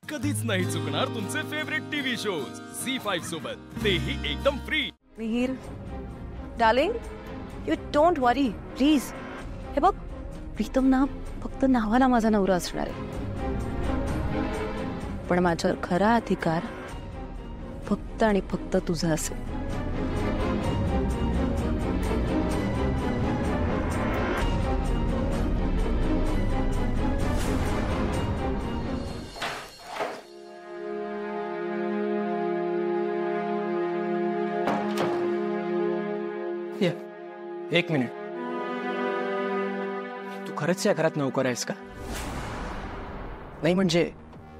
कधीच नाही चुकणार तुमचे फेवरेट टीव्ही शोज झी5 सोबत, तेही एकदम free. Mihir darling, you don't worry please. हे बघ, प्रीतम ना फक्त नावाला माझा नवरा असणार आहे, पण माझ्यावर खरा अधिकार फक्त आणि फक्त तुझा असेल। एक मिनिट, तू खरंच या घरात नोकर आहेस का? नाही म्हणजे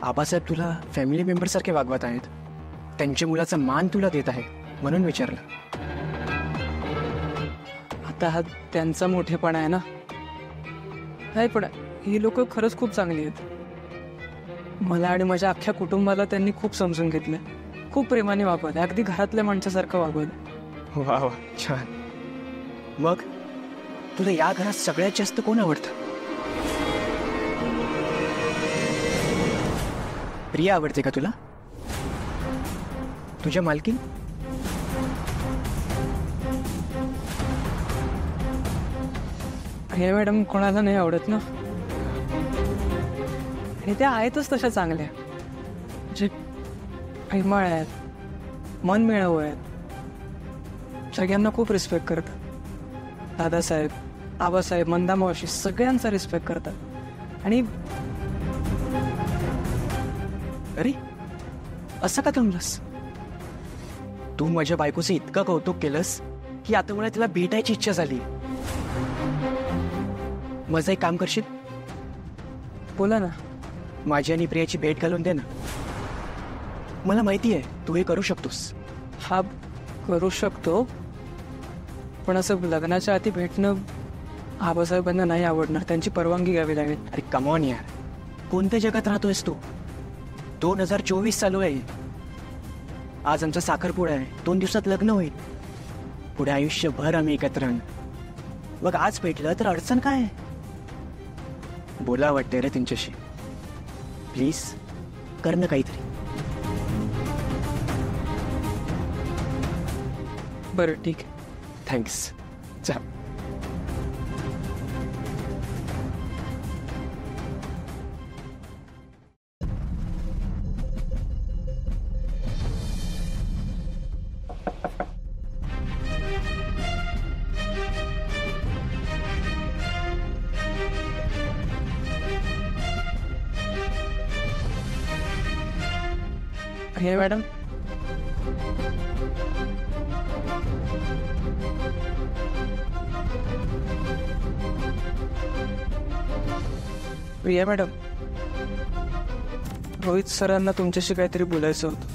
आबासाहेब तुला फॅमिली मेंबर सारखे वागवत आहेत, त्यांच्या मुलाचा मान तुला देत आहे म्हणून विचारलं। आता हा त्यांचा मोठेपणा आहे ना। नाही पण ही लोक खरंच खूप चांगली आहेत। मला आणि माझ्या अख्ख्या कुटुंबाला त्यांनी खूप समजून घेतलं, खूप प्रेमाने वागवलं, अगदी घरातल्या माणसासारखं वागवलं। वा वा, छान। मग तुला या घरात सगळ्यात जास्त कोण आवडतं? प्रिया आवडते का तुला? तुझ्या मालकीन? प्रिया मॅडम कोणाला नाही आवडत ना, आणि त्या आहेतच तशा चांगल्या, जे प्रेमळ आहेत, मनमिळाऊ आहेत, सगळ्यांना खूप रिस्पेक्ट करतात। दादासाहेब, आबासाहेब, मंदा मावशी सगळ्यांचा रिस्पेक्ट करतात। आणि अरे असं का थांबलंस? तू माझ्या बायकोचं इतकं कौतुक केलंस की आता मला तिला भेटायची इच्छा झाली। माझं एक काम करशील? बोला ना। माझी आणि प्रियाची भेट घालून दे ना। मला माहिती आहे तू हे करू शकतोस। हा करू शकतो, पण असं लग्नाच्या आधी भेटणं आबासाहेबांना नाही आवडणार, त्यांची परवानगी घ्यावी लागेल। अरे कमॉन यार, कोणत्या जगात राहतोयस तू? 2024 चालू आहे, आज आमचा साखरपुडा आहे, 2 दिवसात लग्न होईल, पुढे आयुष्यभर आम्ही एकत्र राहणार। मग आज भेटलं तर अडचण काय? बोला वाटते रे तुमच्याशी, प्लीज कर ना काहीतरी। बरं ठीक आहे, थँक्स। चल प्रिया मॅडम, प्रिया मॅडम, रोहित सरांना तुमच्याशी काहीतरी बोलायचं होतं।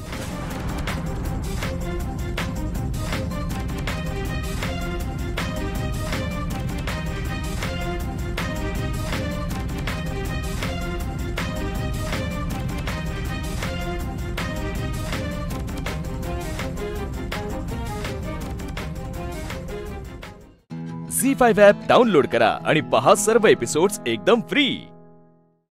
झी5 ॲप डाउनलोड करा आणि पहा सर्व एपिसोड्स एकदम फ्री।